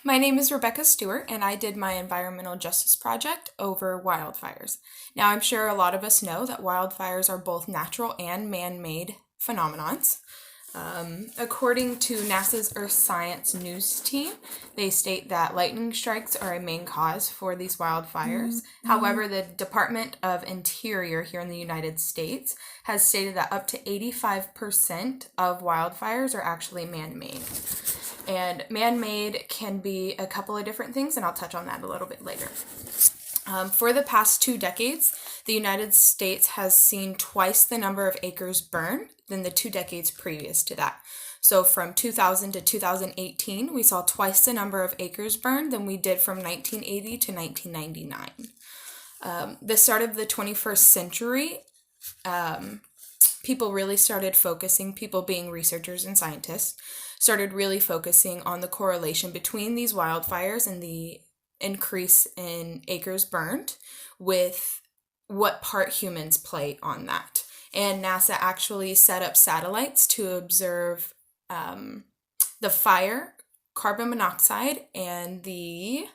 My name is Rebecca Stewart, and I did my environmental justice project over wildfires. Now, I'm sure a lot of us know that wildfires are both natural and man-made phenomenons. According to NASA's Earth Science News team, they state that lightning strikes are a main cause for these wildfires. However, the Department of Interior here in the United States has stated that up to 85% of wildfires are actually man-made. And man-made can be a couple of different things, and I'll touch on that a little bit later. For the past 2 decades, the United States has seen twice the number of acres burned than the 2 decades previous to that. So from 2000 to 2018, we saw twice the number of acres burned than we did from 1980 to 1999. The start of the 21st century, people really started focusing, people being researchers and scientists, started really focusing on the correlation between these wildfires and the increase in acres burned with what part humans play on that. And NASA actually set up satellites to observe the fire, carbon monoxide, and the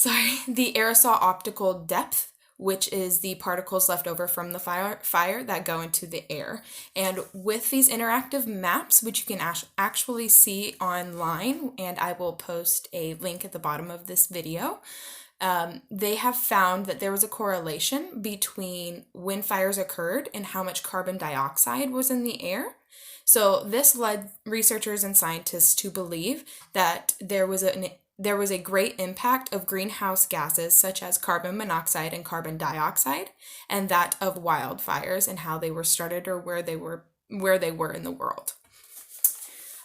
aerosol optical depth, which is the particles left over from the fire that go into the air. And with these interactive maps, which you can actually see online, and I will post a link at the bottom of this video, they have found that there was a correlation between when fires occurred and how much carbon dioxide was in the air. So this led researchers and scientists to believe that there was a great impact of greenhouse gases such as carbon monoxide and carbon dioxide, and that of wildfires and how they were started or where they were in the world.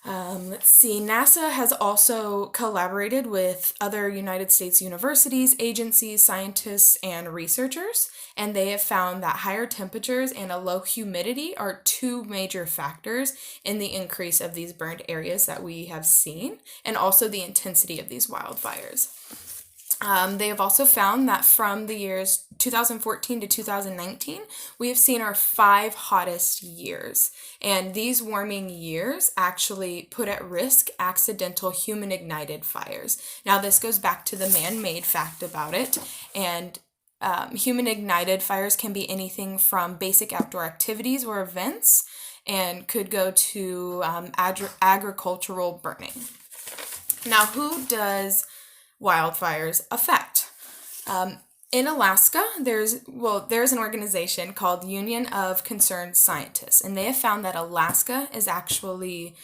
Let's see, NASA has also collaborated with other United States universities, agencies, scientists, and researchers, and they have found that higher temperatures and a low humidity are 2 major factors in the increase of these burned areas that we have seen, and also the intensity of these wildfires. They have also found that from the years 2014 to 2019, we have seen our 5 hottest years. And these warming years actually put at risk accidental human-ignited fires. Now, this goes back to the man-made fact about it. And human-ignited fires can be anything from basic outdoor activities or events and could go to agricultural burning. Now, who does wildfires affect? In Alaska, there's an organization called Union of Concerned Scientists, and they have found that Alaska is actually,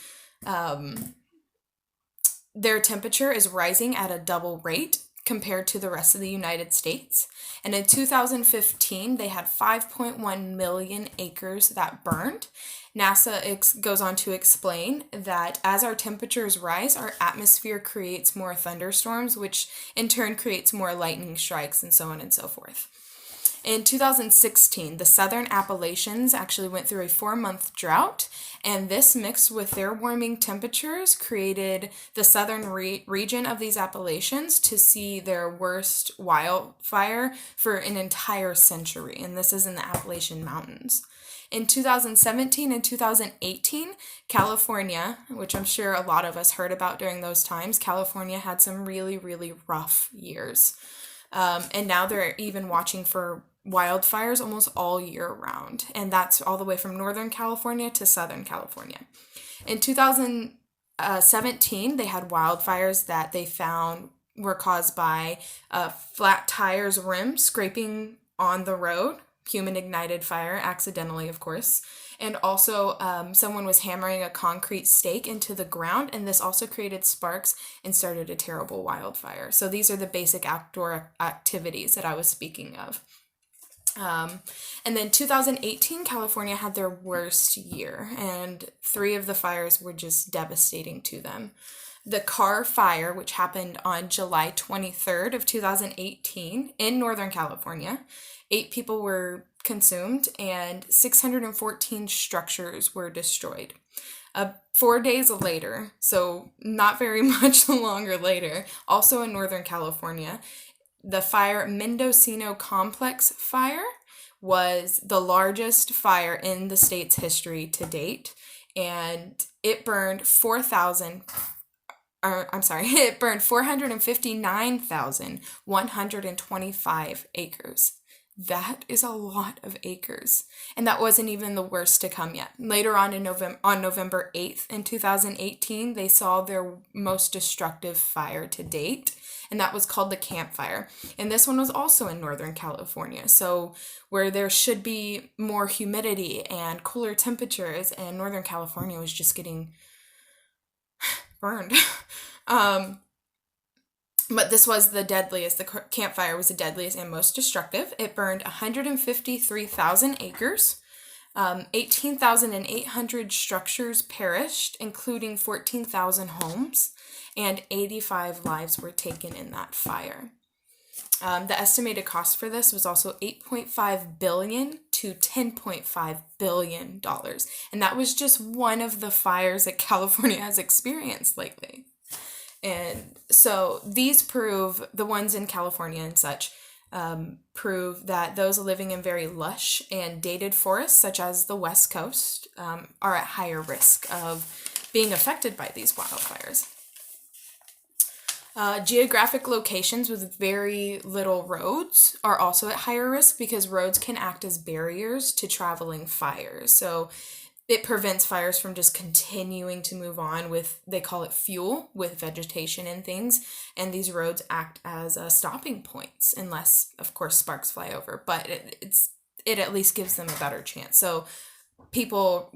their temperature is rising at a double rate compared to the rest of the United States. And in 2015, they had 5.1 million acres that burned. NASA goes on to explain that as our temperatures rise, our atmosphere creates more thunderstorms, which in turn creates more lightning strikes and so on and so forth. In 2016, the Southern Appalachians actually went through a 4-month drought, and this mixed with their warming temperatures created the southern region of these Appalachians to see their worst wildfire for an entire century, and this is in the Appalachian Mountains. In 2017 and 2018, California, which I'm sure a lot of us heard about during those times, California had some really, really rough years. And now they're even watching for wildfires almost all year round. And that's all the way from Northern California to Southern California. In 2017, they had wildfires that they found were caused by flat tires rim scraping on the road. Human-ignited fire, accidentally, of course. And also, someone was hammering a concrete stake into the ground, and this also created sparks and started a terrible wildfire. So these are the basic outdoor activities that I was speaking of. And then 2018, California had their worst year, and 3 of the fires were just devastating to them. The Carr Fire, which happened on July 23rd of 2018 in Northern California, 8 people were consumed and 614 structures were destroyed. 4 days later, so not very much longer later, also in Northern California, the Mendocino Complex Fire was the largest fire in the state's history to date, and it burned I'm sorry, it burned 459,125 acres. That is a lot of acres. And that wasn't even the worst to come yet. Later on on November 8th in 2018, they saw their most destructive fire to date, and that was called the Camp Fire. And this one was also in Northern California. So where there should be more humidity and cooler temperatures, and Northern California was just getting burned. But this was the deadliest. The Camp Fire was the deadliest and most destructive. It burned 153,000 acres. 18,800 structures perished, including 14,000 homes, and 85 lives were taken in that fire. The estimated cost for this was also $8.5 billion to $10.5 billion. And that was just one of the fires that California has experienced lately. And so these prove, the ones in California and such, prove that those living in very lush and dated forests, such as the West Coast, are at higher risk of being affected by these wildfires. Geographic locations with very little roads are also at higher risk because roads can act as barriers to traveling fires. So it prevents fires from just continuing to move on with, they call it fuel, with vegetation and things. And these roads act as stopping points, unless, of course, sparks fly over. But it at least gives them a better chance. So people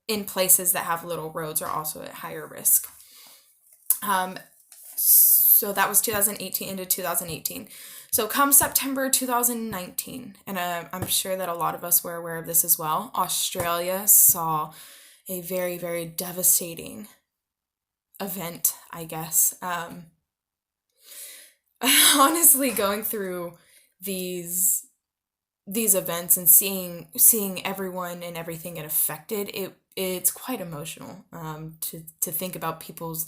in places that have little roads are also at higher risk. So that was 2018 into 2018. So come September 2019, and I'm sure that a lot of us were aware of this as well, Australia saw a very, very devastating event, I guess. Honestly, going through these events and seeing everyone and everything get affected, it's quite emotional to think about people's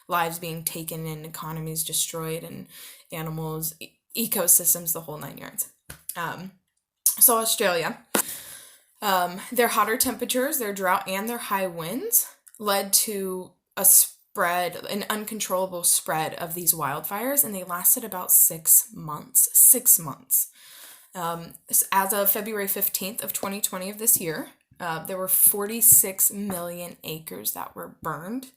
lives being taken and economies destroyed and animals, ecosystems, the whole 9 yards. So Australia, their hotter temperatures, their drought, and their high winds led to an uncontrollable spread of these wildfires, and they lasted about 6 months. 6 months. As of February 15th of 2020 of this year, there were 46 million acres that were burned,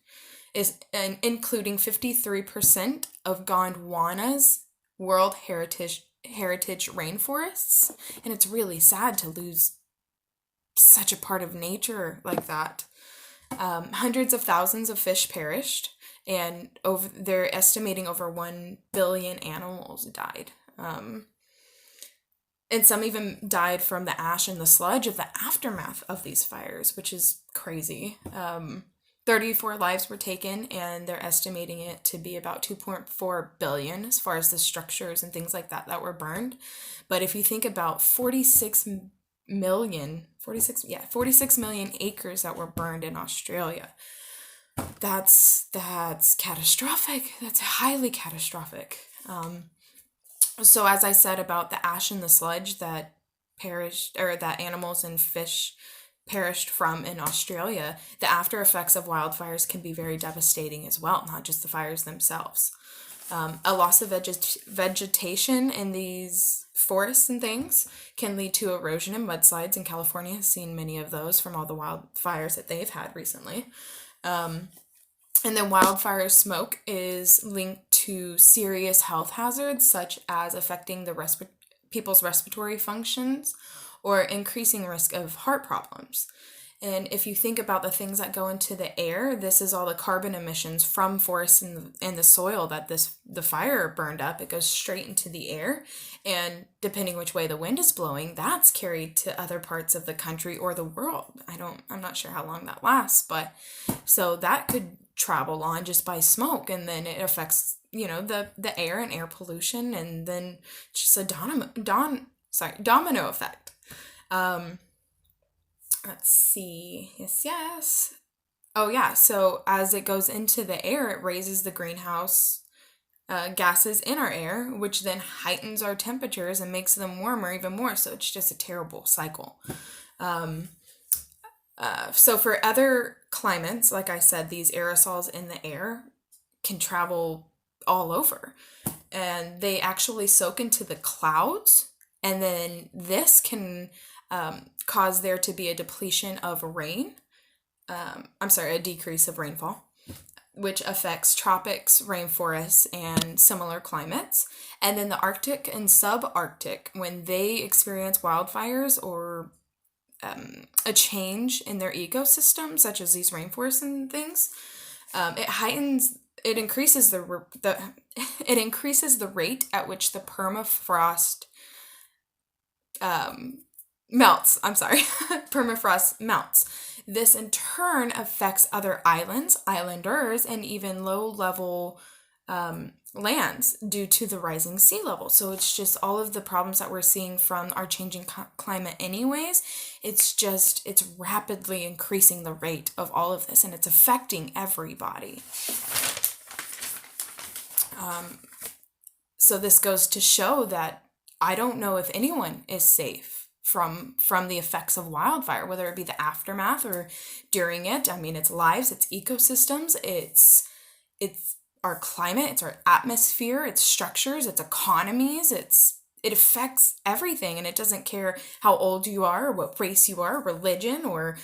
including 53% of Gondwana's World Heritage rainforests. And it's really sad to lose such a part of nature like that. Hundreds of thousands of fish perished, and they're estimating over 1 billion animals died. And some even died from the ash and the sludge of the aftermath of these fires, which is crazy. 34 lives were taken, and they're estimating it to be about 2.4 billion as far as the structures and things like that were burned. But if you think about 46 million acres that were burned in Australia, that's catastrophic. That's highly catastrophic. So as I said about the ash and the sludge that perished, or that animals and fish perished from in Australia, the after effects of wildfires can be very devastating as well, not just the fires themselves. A loss of vegetation in these forests and things can lead to erosion and mudslides, and California has seen many of those from all the wildfires that they've had recently. And then wildfire smoke is linked to serious health hazards, such as affecting the people's respiratory functions, or increasing risk of heart problems. And if you think about the things that go into the air, this is all the carbon emissions from forests and the soil that the fire burned up. It goes straight into the air, and depending which way the wind is blowing, that's carried to other parts of the country or the world. I'm not sure how long that lasts, but so that could travel on just by smoke, and then it affects the air and air pollution, and then just a domino effect. Let's see. Yes. Oh, yeah. So as it goes into the air, it raises the greenhouse gases in our air, which then heightens our temperatures and makes them warmer even more. So it's just a terrible cycle. So for other climates, like I said, these aerosols in the air can travel all over. And they actually soak into the clouds, and then this can cause there to be a depletion of rain. A decrease of rainfall, which affects tropics, rainforests, and similar climates. And then the Arctic and subarctic, when they experience wildfires or a change in their ecosystem, such as these rainforests and things, it increases it increases the rate at which the permafrost melts. Permafrost melts. This in turn affects other islands, islanders, and even low-level lands due to the rising sea level. So it's just all of the problems that we're seeing from our changing climate anyways. It's rapidly increasing the rate of all of this, and it's affecting everybody. So this goes to show that I don't know if anyone is safe from the effects of wildfire, whether it be the aftermath or during it. I mean, it's lives, it's ecosystems, it's our climate, it's our atmosphere, it's structures, it's economies, it affects everything, and it doesn't care how old you are or what race you are, religion, or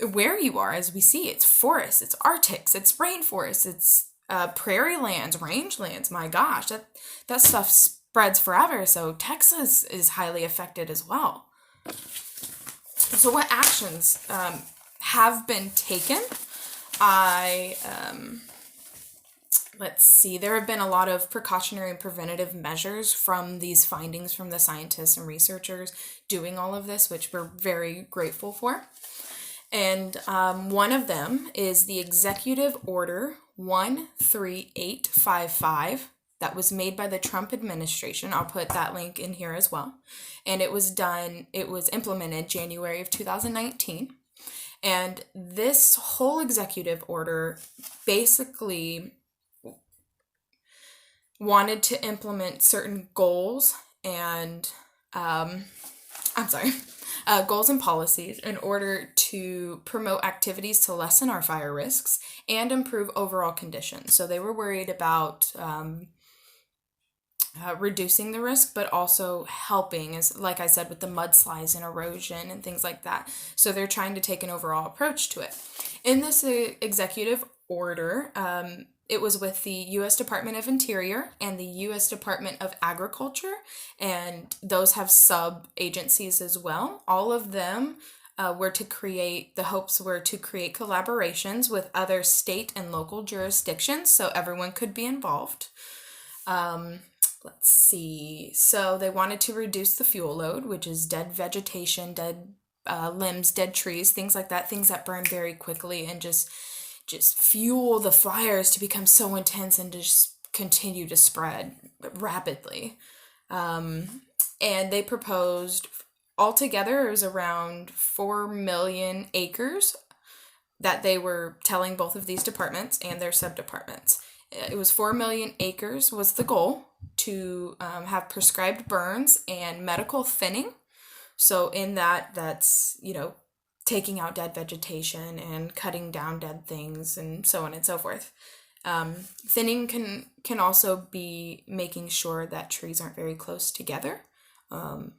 where you are. As we see, it's forests, it's arctics, it's rainforests, it's prairie lands, rangelands. My gosh, that stuff spreads forever. So Texas is highly affected as well. So what actions have been taken? Let's see, there have been a lot of precautionary and preventative measures from these findings from the scientists and researchers doing all of this, which we're very grateful for. And one of them is the Executive Order 13855 that was made by the Trump administration. I'll put that link in here as well. And it was implemented January of 2019. And this whole executive order basically wanted to implement certain goals and goals and policies in order to promote activities to lessen our fire risks and improve overall conditions. So they were worried about reducing the risk, but also helping, as like I said, with the mudslides and erosion and things like that. So they're trying to take an overall approach to it. In this executive order, it was with the U.S. Department of Interior and the U.S. Department of Agriculture, and those have sub-agencies as well. All of them the hopes were to create collaborations with other state and local jurisdictions so everyone could be involved. Let's see. So they wanted to reduce the fuel load, which is dead vegetation, dead limbs, dead trees, things like that, things that burn very quickly and just fuel the fires to become so intense and just continue to spread rapidly. And they proposed altogether it was around 4 million acres that they were telling both of these departments and their sub-departments. It was 4 million acres was the goal to have prescribed burns and medical thinning. So in that's, taking out dead vegetation and cutting down dead things and so on and so forth. Thinning can also be making sure that trees aren't very close together and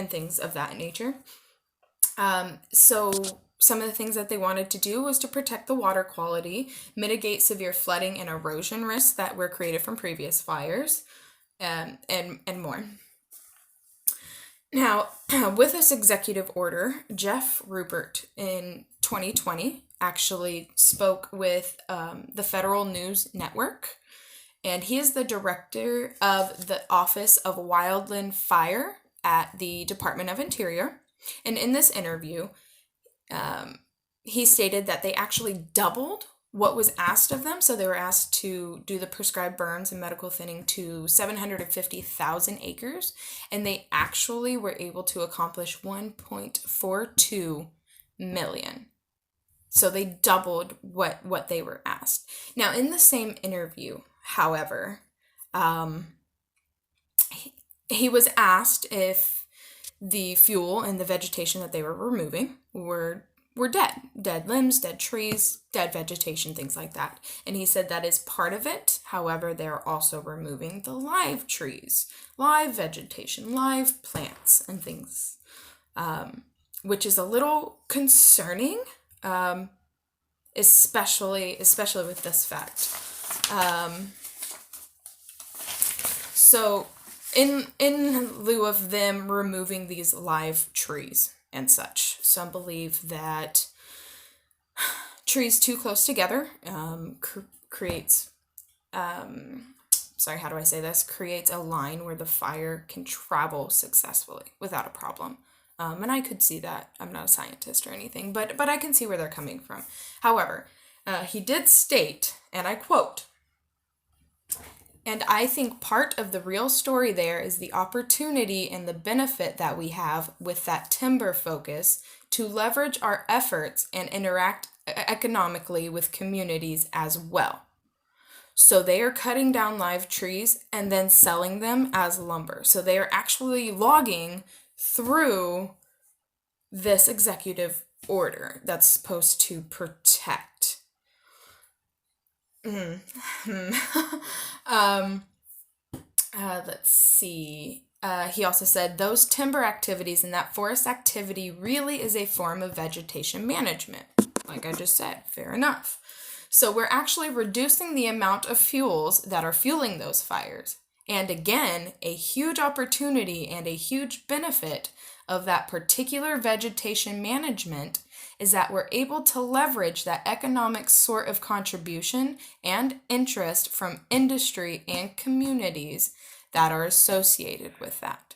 things of that nature. So some of the things that they wanted to do was to protect the water quality, mitigate severe flooding and erosion risks that were created from previous fires, and more. Now, with this executive order, Jeff Rupert in 2020 actually spoke with the Federal News Network, and he is the director of the Office of Wildland Fire at the Department of Interior. And in this interview, he stated that they actually doubled what was asked of them. So they were asked to do the prescribed burns and medical thinning to 750,000 acres, and they actually were able to accomplish 1.42 million. So they doubled what they were asked. Now, in the same interview, however, he was asked if the fuel and the vegetation that they were removing were were dead limbs, dead trees, dead vegetation, things like that. And he said that is part of it. However, they're also removing the live trees, live vegetation, live plants and things, which is a little concerning, especially with this fact. So in lieu of them removing these live trees and such, some believe that trees too close together creates creates a line where the fire can travel successfully without a problem. And I could see that. I'm not a scientist or anything, but I can see where they're coming from. However, he did state, and I quote, "And I think part of the real story there is the opportunity and the benefit that we have with that timber focus to leverage our efforts and interact economically with communities as well. So they are cutting down live trees and then selling them as lumber. So they are actually logging through this executive order that's supposed to protect." Let's see. He also said, "Those timber activities and that forest activity really is a form of vegetation management." Like I just said, fair enough. So we're actually reducing the amount of fuels that are fueling those fires. And again, a huge opportunity and a huge benefit of that particular vegetation management is that we're able to leverage that economic sort of contribution and interest from industry and communities that are associated with that.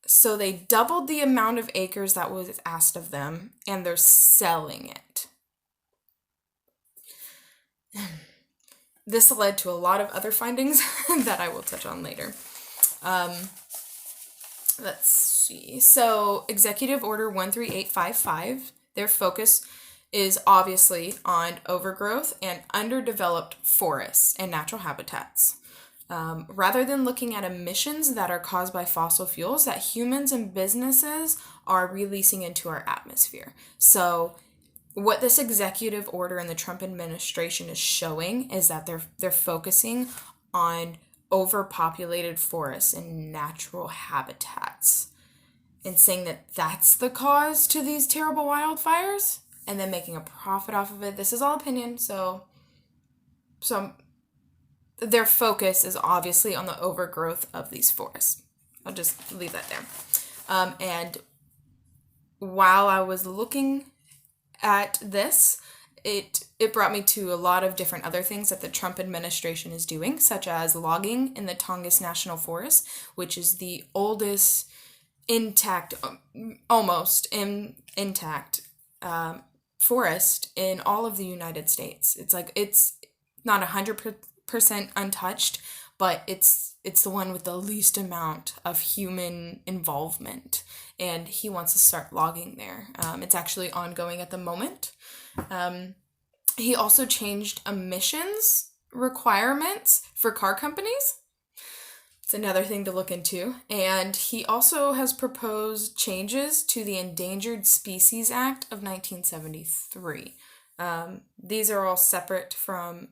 So they doubled the amount of acres that was asked of them, and they're selling it. This led to a lot of other findings that I will touch on later. Let's see. So Executive Order 13855, their focus is obviously on overgrowth and underdeveloped forests and natural habitats. Rather than looking at emissions that are caused by fossil fuels that humans and businesses are releasing into our atmosphere. So what this executive order in the Trump administration is showing is that they're focusing on overpopulated forests and natural habitats and saying that that's the cause to these terrible wildfires and then making a profit off of it. This is all opinion, so their focus is obviously on the overgrowth of these forests. I'll just leave that there. And while I was looking at this, it brought me to a lot of different other things that the Trump administration is doing, such as logging in the Tongass National Forest, which is the oldest intact, almost intact forest in all of the United States. It's not 100% untouched, but it's the one with the least amount of human involvement, and he wants to start logging there. It's actually ongoing at the moment. He also changed emissions requirements for car companies. It's another thing to look into. And he also has proposed changes to the Endangered Species Act of 1973. These are all separate from,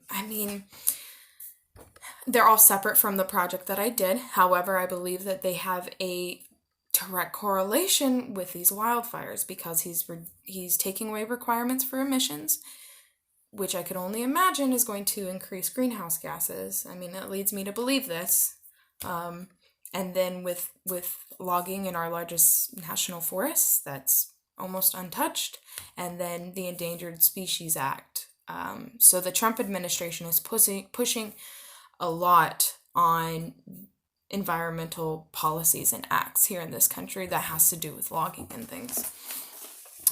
they're all separate from the project that I did. However, I believe that they have a direct correlation with these wildfires because he's taking away requirements for emissions, which I could only imagine is going to increase greenhouse gases. It leads me to believe this. And then with logging in our largest national forests, that's almost untouched, and then the Endangered Species Act. So the Trump administration is pushing a lot on environmental policies and acts here in this country that has to do with logging and things.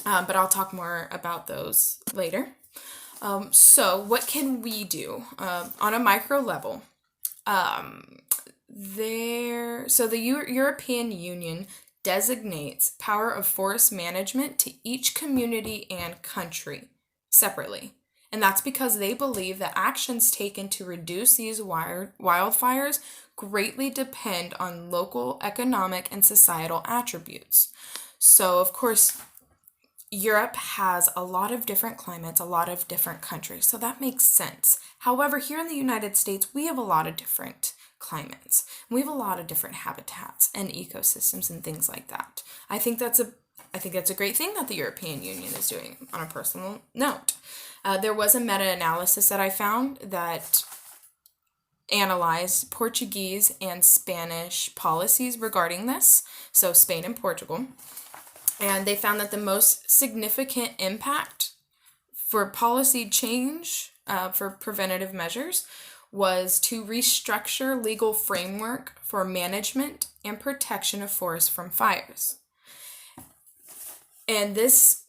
But I'll talk more about those later. So what can we do on a micro level? The European Union designates power of forest management to each community and country separately. And that's because they believe that actions taken to reduce these wildfires greatly depend on local economic and societal attributes. So, of course, Europe has a lot of different climates, a lot of different countries, so that makes sense. However, here in the United States, we have a lot of different climates. We have a lot of different habitats and ecosystems and things like that. I think that's a great thing that the European Union is doing. On a personal note, there was a meta-analysis that I found that analyzed Portuguese and Spanish policies regarding this, so Spain and Portugal. And they found that the most significant impact for policy change for preventative measures was to restructure legal framework for management and protection of forests from fires. And this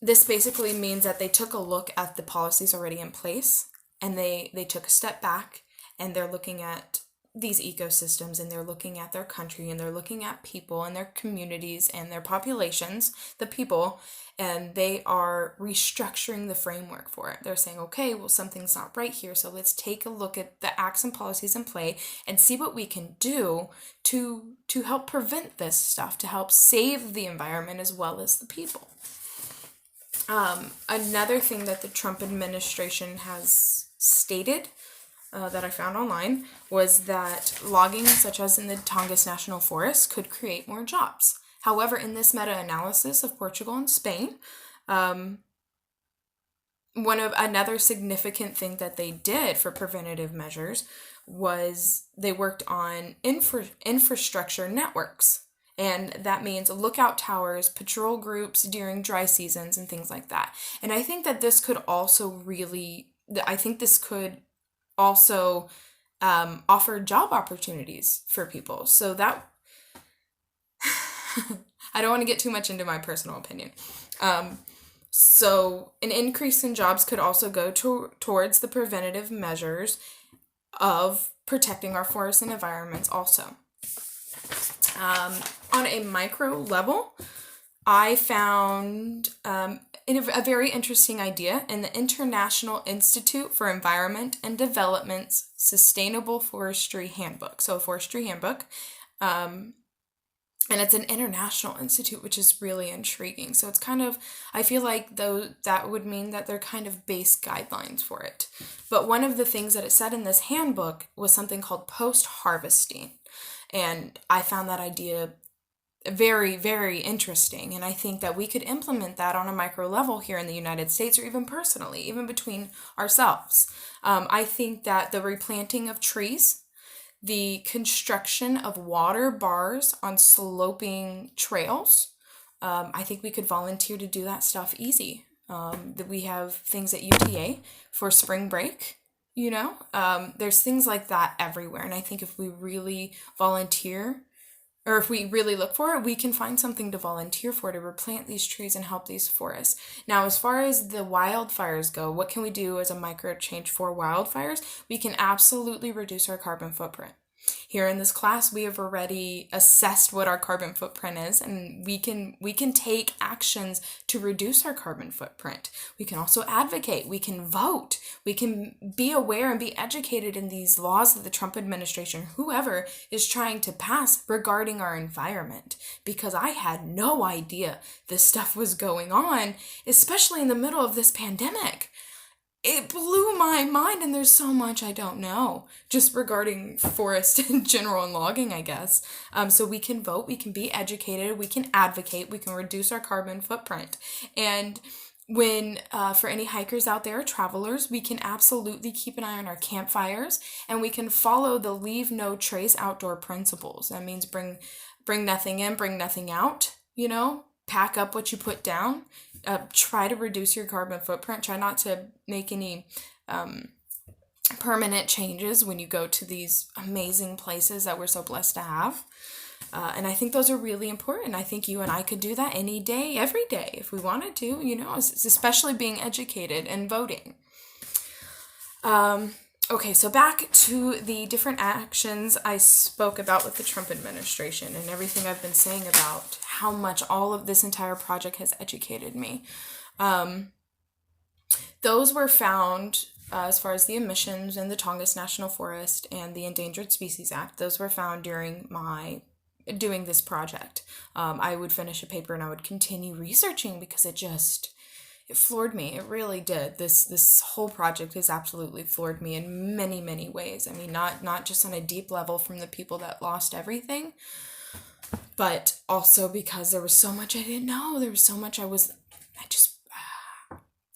basically means that they took a look at the policies already in place, and they took a step back, and they're looking at these ecosystems, and they're looking at their country, and they're looking at people and their communities and their populations, the people, and they are restructuring the framework for it. They're saying, okay, well, something's not right here, so let's take a look at the acts and policies in play and see what we can do to help prevent this stuff, to help save the environment as well as the people. Another thing that the Trump administration has stated that I found online was that logging, such as in the Tongass National Forest, could create more jobs. However, in this meta-analysis of Portugal and Spain, another significant thing that they did for preventative measures was they worked on infrastructure networks. And that means lookout towers, patrol groups during dry seasons, and things like that. And I think that this could also offer job opportunities for people. So that, I don't want to get too much into my personal opinion. So an increase in jobs could also go towards the preventative measures of protecting our forests and environments also. On a micro level, I found a very interesting idea in the International Institute for Environment and Development's Sustainable Forestry Handbook. So a forestry handbook. And it's an international institute, which is really intriguing. So it's kind of, I feel like that would mean that they're kind of base guidelines for it. But one of the things that it said in this handbook was something called post-harvesting. And I found that idea very, very interesting. And I think that we could implement that on a micro level here in the United States, or even personally, even between ourselves. I think that the replanting of trees, the construction of water bars on sloping trails, I think we could volunteer to do that stuff easy. That we have things at UTA for spring break. There's things like that everywhere. And I think if we really volunteer, or if we really look for it, we can find something to volunteer for, to replant these trees and help these forests. Now, as far as the wildfires go, what can we do as a micro change for wildfires? We can absolutely reduce our carbon footprint. Here in this class, we have already assessed what our carbon footprint is, and we can take actions to reduce our carbon footprint. We can also advocate, we can vote, we can be aware and be educated in these laws that the Trump administration, whoever, is trying to pass regarding our environment. Because I had no idea this stuff was going on, especially in the middle of this pandemic. It blew my mind, and there's so much I don't know just regarding forest in general and logging, I guess. So we can vote, we can be educated, we can advocate, we can reduce our carbon footprint. And when, for any hikers out there, travelers, we can absolutely keep an eye on our campfires, and we can follow the leave no trace outdoor principles. That means bring nothing in, bring nothing out, pack up what you put down. Try to reduce your carbon footprint. Try not to make any permanent changes when you go to these amazing places that we're so blessed to have. And I think those are really important. I think you and I could do that any day, every day, if we wanted to, especially being educated and voting. Okay, so back to the different actions I spoke about with the Trump administration and everything I've been saying about how much all of this entire project has educated me. Those were found, as far as the emissions in the Tongass National Forest and the Endangered Species Act, those were found during my doing this project. I would finish a paper and I would continue researching because it floored me. It really did. This whole project has absolutely floored me in many, many ways. I mean, not just on a deep level from the people that lost everything, but also because there was so much I didn't know. There was so much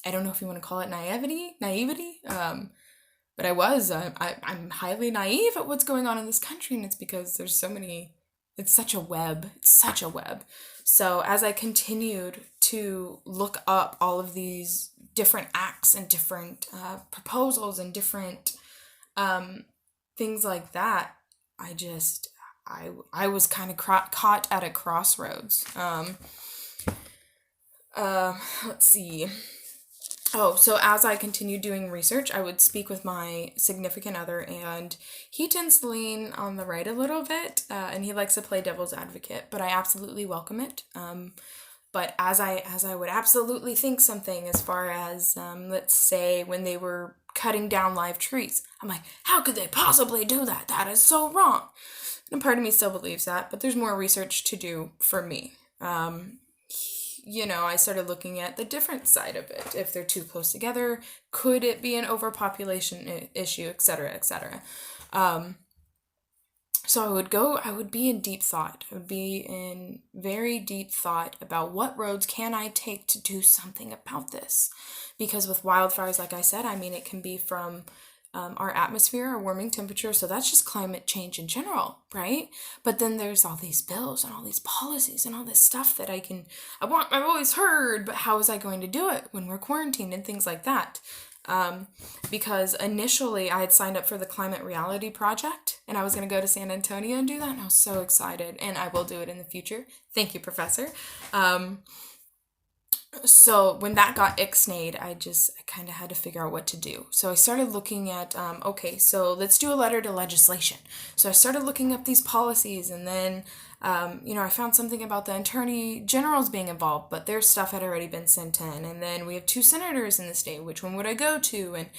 I don't know if you want to call it naivety. But I'm highly naive at what's going on in this country, and it's because there's so many. It's such a web. So as I continued to look up all of these different acts and different proposals and different things like that, I was kind of caught at a crossroads. Let's see. Oh, so as I continued doing research, I would speak with my significant other, and he tends to lean on the right a little bit, and he likes to play devil's advocate, but I absolutely welcome it. But as I would absolutely think something as far as, let's say, when they were cutting down live trees, I'm like, how could they possibly do that? That is so wrong. And part of me still believes that, but there's more research to do for me. I started looking at the different side of it. If they're too close together, could it be an overpopulation issue, et cetera, et cetera. So I would be in deep thought. I would be in very deep thought about what roads can I take to do something about this. Because with wildfires, like I said, I mean, it can be from our atmosphere, our warming temperature, so that's just climate change in general, right? But then there's all these bills and all these policies and all this stuff that I've always heard, but how was I going to do it when we're quarantined and things like that? Because initially I had signed up for the Climate Reality Project and I was going to go to San Antonio and do that, and I was so excited, and I will do it in the future. Thank you, Professor. So when that got ixnayed, I kind of had to figure out what to do. So I started looking at, okay, so let's do a letter to legislation. So I started looking up these policies, and then, I found something about the attorney generals being involved, but their stuff had already been sent in. And then we have 2 senators in the state. Which one would I go to? And,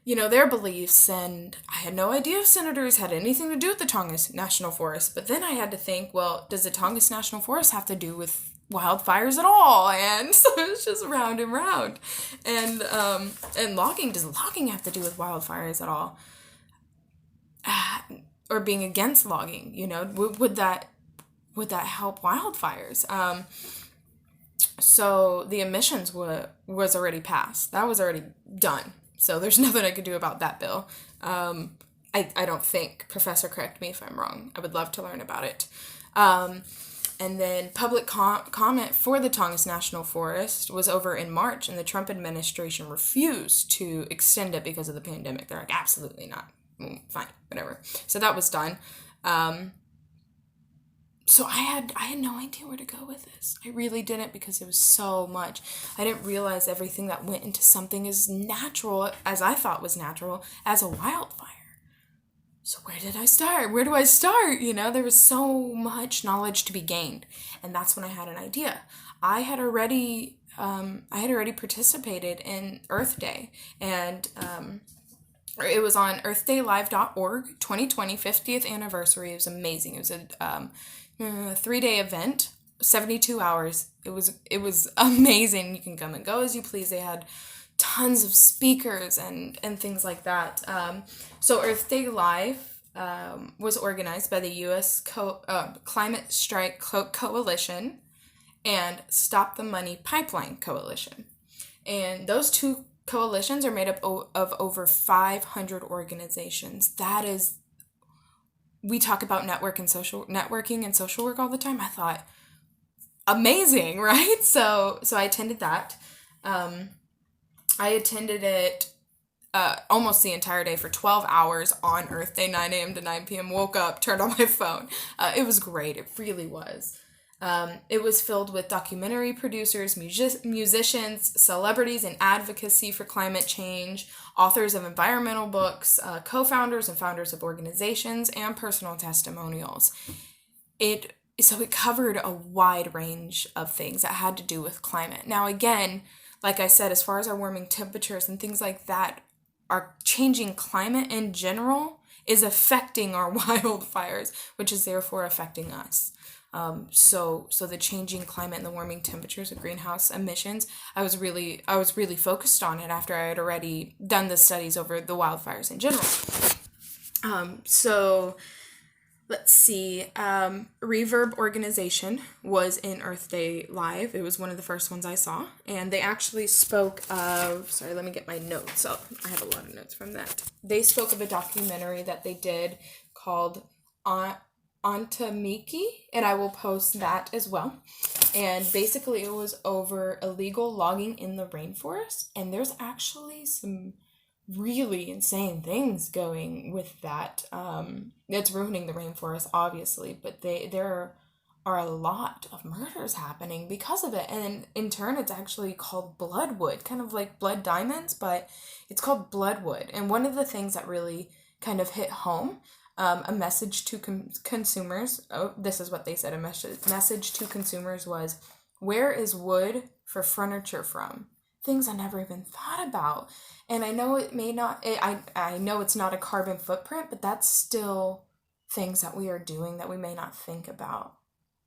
their beliefs. And I had no idea if senators had anything to do with the Tongass National Forest. But then I had to think, well, does the Tongass National Forest have to do with wildfires at all? And so it's just round and round. And logging, does logging have to do with wildfires at all? Or being against logging, would that help wildfires? So the emissions was already passed. That was already done. So there's nothing I could do about that bill. I don't think. Professor, correct me if I'm wrong. I would love to learn about it. And then public comment for the Tongass National Forest was over in March, and the Trump administration refused to extend it because of the pandemic. They're like, absolutely not. Fine, whatever. So that was done. So I had no idea where to go with this. I really didn't, because it was so much. I didn't realize everything that went into something as natural, as I thought was natural, as a wildfire. So where did I start? Where do I start? There was so much knowledge to be gained. And that's when I had an idea. I had already participated in Earth Day, and it was on earthdaylive.org, 2020, 50th anniversary. It was amazing. It was a 3-day event, 72 hours. It was amazing. You can come and go as you please. They had tons of speakers and things like that. So Earth Day Live was organized by the U.S. Climate Strike Coalition and Stop the Money Pipeline Coalition. And those 2 coalitions are made up of over 500 organizations. We talk about networking and social work all the time. I thought, amazing, right? So I attended that. I attended it almost the entire day for 12 hours on Earth Day, 9 a.m. to 9 p.m. Woke up, turned on my phone. It was great. It really was. It was filled with documentary producers, musicians, celebrities in advocacy for climate change, authors of environmental books, co-founders and founders of organizations, and personal testimonials. So it covered a wide range of things that had to do with climate. Now, again, like I said, as far as our warming temperatures and things like that, our changing climate in general is affecting our wildfires, which is therefore affecting us. So the changing climate and the warming temperatures of greenhouse emissions, I was really focused on it after I had already done the studies over the wildfires in general. So let's see. Reverb Organization was in Earth Day Live. It was one of the first ones I saw. And they actually spoke of, sorry, let me get my notes up. I have a lot of notes from that. They spoke of a documentary that they did called Antamiki, and I will post that as well. And basically it was over illegal logging in the rainforest. And there's actually some really insane things going with that. It's ruining the rainforest, obviously, but there are a lot of murders happening because of it. And in turn, it's actually called bloodwood, kind of like blood diamonds, but it's called bloodwood. And one of the things that really kind of hit home, a message to consumers, this is what they said, a message to consumers was, where is wood for furniture from? Things I never even thought about. And I know it may not, I know it's not a carbon footprint, but that's still things that we are doing that we may not think about.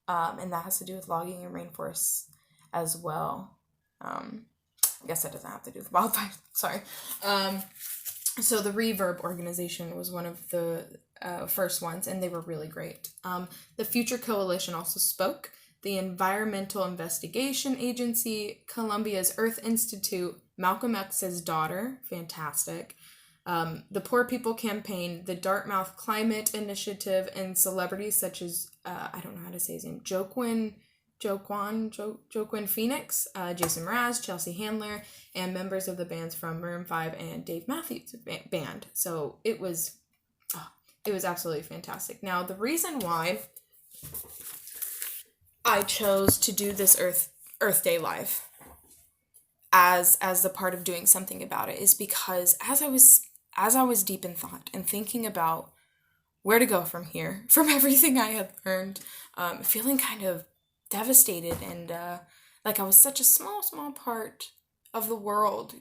And that has to do with logging and rainforests as well. I guess that doesn't have to do with wildfires, sorry. So the Reverb Organization was one of the first ones, and they were really great. The Future Coalition also spoke. The Environmental Investigation Agency, Columbia's Earth Institute, Malcolm X's daughter, fantastic. The Poor People Campaign, the Dartmouth Climate Initiative, and celebrities such as, I don't know how to say his name, Joaquin Phoenix, Jason Mraz, Chelsea Handler, and members of the bands from Maroon 5 and Dave Matthews Band. So it was absolutely fantastic. Now, the reason why I chose to do this Earth Day Live as the part of doing something about it is because as I was deep in thought and thinking about where to go from here, from everything I had learned, feeling kind of devastated and like I was such a small part of the world,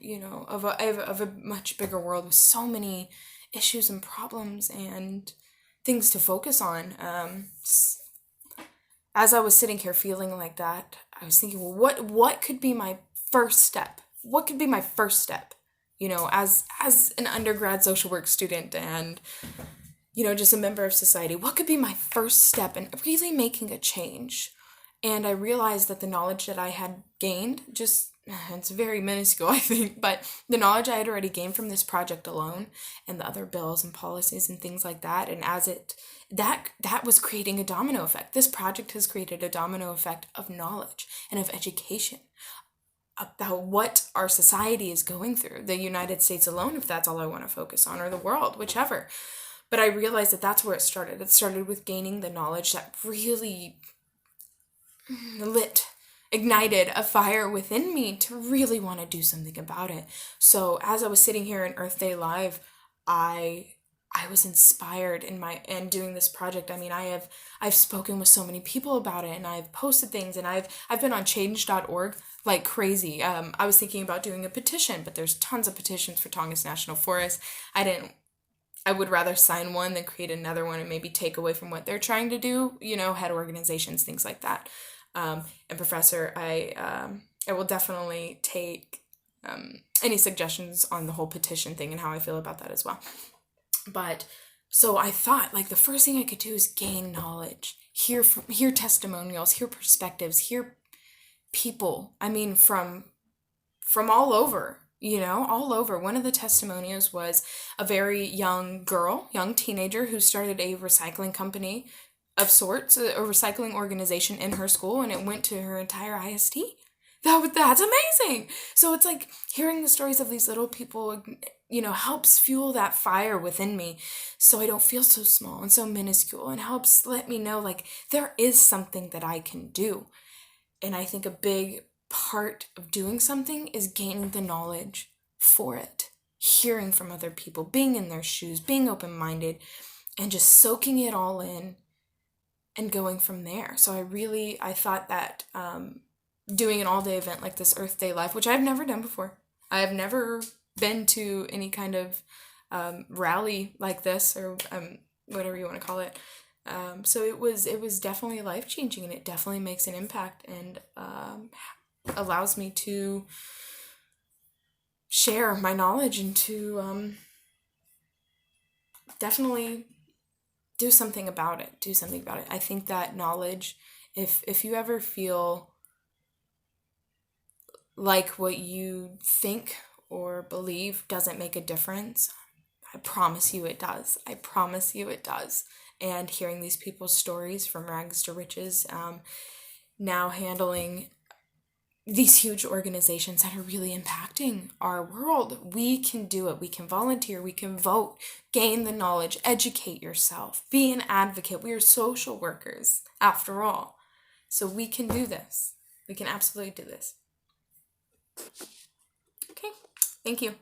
of a much bigger world with so many issues and problems and things to focus on. As I was sitting here feeling like that, I was thinking, well, what could be my first step? What could be my first step? As an undergrad social work student and, just a member of society, what could be my first step in really making a change? And I realized that the knowledge that I had gained, it's very minuscule, I think, but the knowledge I had already gained from this project alone and the other bills and policies and things like that, and that was creating a domino effect. This project has created a domino effect of knowledge and of education about what our society is going through, the United States alone, if that's all I want to focus on, or the world, whichever. But I realized that that's where it started. It started with gaining the knowledge that really ignited a fire within me to really want to do something about it. So as I was sitting here in Earth Day Live, I was inspired in doing this project. I mean, I've spoken with so many people about it, and I've posted things, and I've been on change.org like crazy. I was thinking about doing a petition, but there's tons of petitions for Tongass National Forest. I would rather sign one than create another one and maybe take away from what they're trying to do, head organizations, things like that. And Professor, I will definitely take any suggestions on the whole petition thing and how I feel about that as well. But so I thought, like, the first thing I could do is gain knowledge, hear testimonials, hear perspectives, hear people. I mean, from all over, all over. One of the testimonials was a very young teenager who started a recycling company of sorts, a recycling organization in her school, and it went to her entire ISD. That's amazing. So it's like hearing the stories of these little people, helps fuel that fire within me so I don't feel so small and so minuscule, and helps let me know, like, there is something that I can do. And I think a big part of doing something is gaining the knowledge for it, hearing from other people, being in their shoes, being open-minded, and just soaking it all in and going from there. So I thought that doing an all-day event like this Earth Day Live, which I've never done before. I've never been to any kind of rally like this, or whatever you want to call it. So it was definitely life-changing, and it definitely makes an impact, and allows me to share my knowledge and to definitely do something about it. Do something about it. I think that knowledge, if you ever feel like what you think or believe doesn't make a difference, I promise you it does. I promise you it does. And hearing these people's stories from rags to riches, now handling these huge organizations that are really impacting our world. We can do it. We can volunteer. We can vote, gain the knowledge, educate yourself, be an advocate. We are social workers, after all. So we can do this. We can absolutely do this. Okay, thank you.